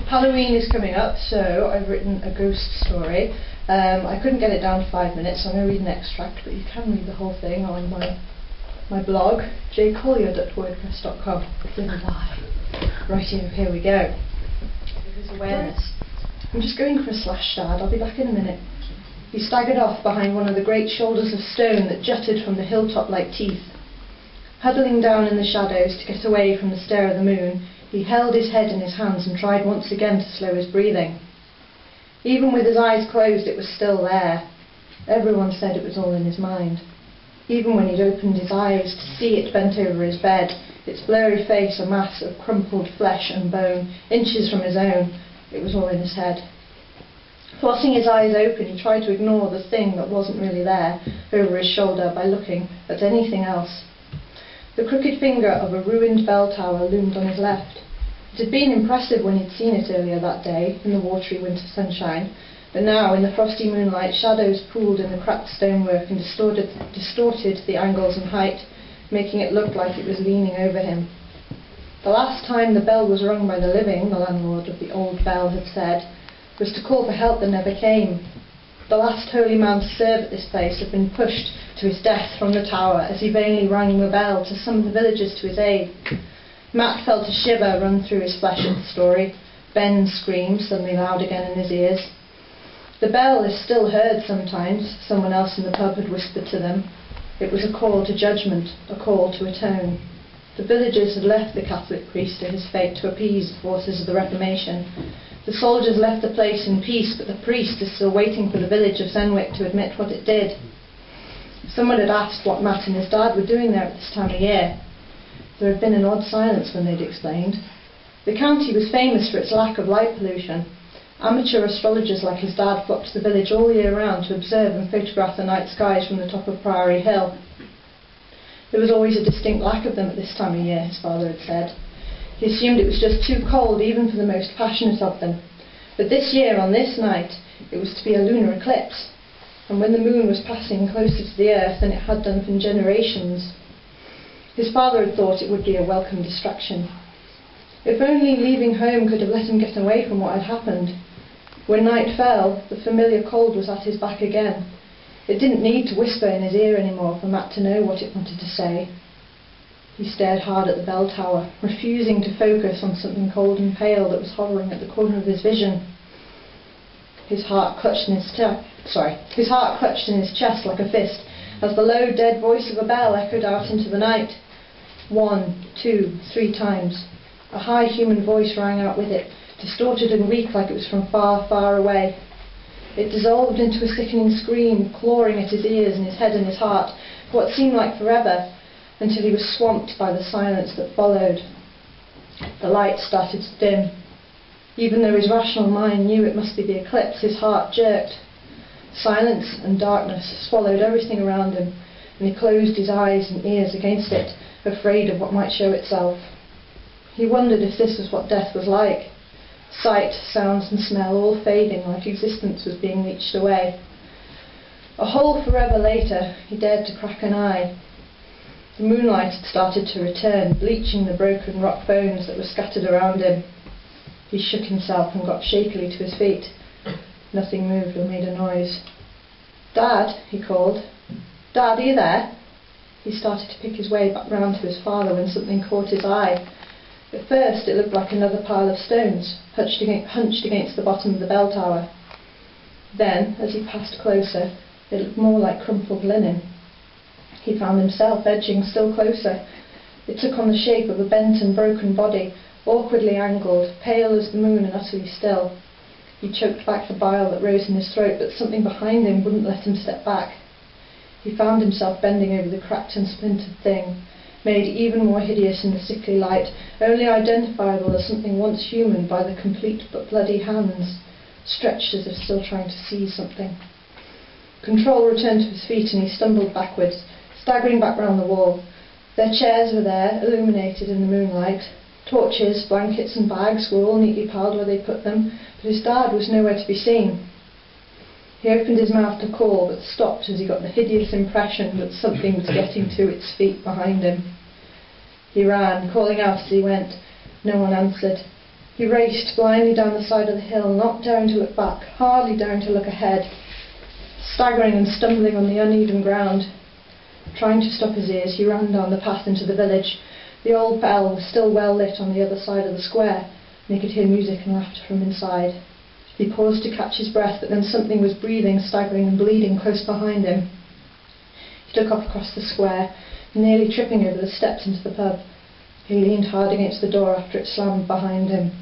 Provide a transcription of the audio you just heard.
Halloween is coming up, so I've written a ghost story. I couldn't get it down to 5 minutes, so I'm going to read an extract, but you can read the whole thing on my blog, jcollyer.wordpress.com. It's in a lie. Right, here we go. There's awareness. I'm just going for a slash, Dad. I'll be back in a minute. He staggered off behind one of the great shoulders of stone that jutted from the hilltop like teeth. Huddling down in the shadows to get away from the stare of the moon, he held his head in his hands and tried once again to slow his breathing. Even with his eyes closed, it was still there. Everyone said it was all in his mind. Even when he'd opened his eyes to see it bent over his bed, its blurry face a mass of crumpled flesh and bone, inches from his own, it was all in his head. Forcing his eyes open, he tried to ignore the thing that wasn't really there over his shoulder by looking at anything else. The crooked finger of a ruined bell tower loomed on his left. It had been impressive when he'd seen it earlier that day, in the watery winter sunshine, but now, in the frosty moonlight, shadows pooled in the cracked stonework and distorted the angles and height, making it look like it was leaning over him. The last time the bell was rung by the living, the landlord of the old bell had said, was to call for help that never came. The last holy man to serve at this place had been pushed to his death from the tower as he vainly rang the bell to summon the villagers to his aid. Matt felt a shiver run through his flesh at the story. Ben's scream, suddenly loud again in his ears. The bell is still heard sometimes, someone else in the pub had whispered to them. It was a call to judgment, a call to atone. The villagers had left the Catholic priest to his fate to appease the forces of the Reformation. The soldiers left the place in peace, but the priest is still waiting for the village of Senwick to admit what it did. Someone had asked what Matt and his dad were doing there at this time of year. There had been an odd silence when they'd explained. The county was famous for its lack of light pollution. Amateur astrologers like his dad flocked to the village all year round to observe and photograph the night skies from the top of Priory Hill. There was always a distinct lack of them at this time of year, his father had said. He assumed it was just too cold even for the most passionate of them. But this year, on this night, it was to be a lunar eclipse, and when the moon was passing closer to the earth than it had done for generations. His father had thought it would be a welcome distraction. If only leaving home could have let him get away from what had happened. When night fell, the familiar cold was at his back again. It didn't need to whisper in his ear anymore for Matt to know what it wanted to say. He stared hard at the bell tower, refusing to focus on something cold and pale that was hovering at the corner of his vision. His heart clutched in his chest like a fist as the low, dead voice of a bell echoed out into the night. 1, 2, 3 times. A high human voice rang out with it, distorted and weak like it was from far, far away. It dissolved into a sickening scream, clawing at his ears and his head and his heart for what seemed like forever, until he was swamped by the silence that followed. The light started to dim. Even though his rational mind knew it must be the eclipse, his heart jerked. Silence and darkness swallowed everything around him, and he closed his eyes and ears against it, afraid of what might show itself. He wondered if this was what death was like. Sight, sounds and smell all fading like existence was being leached away. A whole forever later, he dared to crack an eye. The moonlight had started to return, bleaching the broken rock bones that were scattered around him. He shook himself and got shakily to his feet. Nothing moved or made a noise. "Dad," he called. "Dad, are you there?" He started to pick his way back round to his father when something caught his eye. At first it looked like another pile of stones, hunched against the bottom of the bell tower. Then, as he passed closer, it looked more like crumpled linen. He found himself edging still closer. It took on the shape of a bent and broken body, awkwardly angled, pale as the moon and utterly still. He choked back the bile that rose in his throat, but something behind him wouldn't let him step back. He found himself bending over the cracked and splintered thing, made even more hideous in the sickly light, only identifiable as something once human by the complete but bloody hands, stretched as if still trying to seize something. Control returned to his feet and he stumbled backwards, staggering back round the wall. Their chairs were there, illuminated in the moonlight. Torches, blankets and bags were all neatly piled where they put them, but his dad was nowhere to be seen. He opened his mouth to call, but stopped as he got the hideous impression that something was getting to its feet behind him. He ran, calling out as he went. No one answered. He raced blindly down the side of the hill, not daring to look back, hardly daring to look ahead, staggering and stumbling on the uneven ground. Trying to stop his ears, he ran down the path into the village. The old bell was still well lit on the other side of the square, and he could hear music and laughter from inside. He paused to catch his breath, but then something was breathing, staggering and bleeding close behind him. He looked up across the square, nearly tripping over the steps into the pub. He leaned hard against the door after it slammed behind him.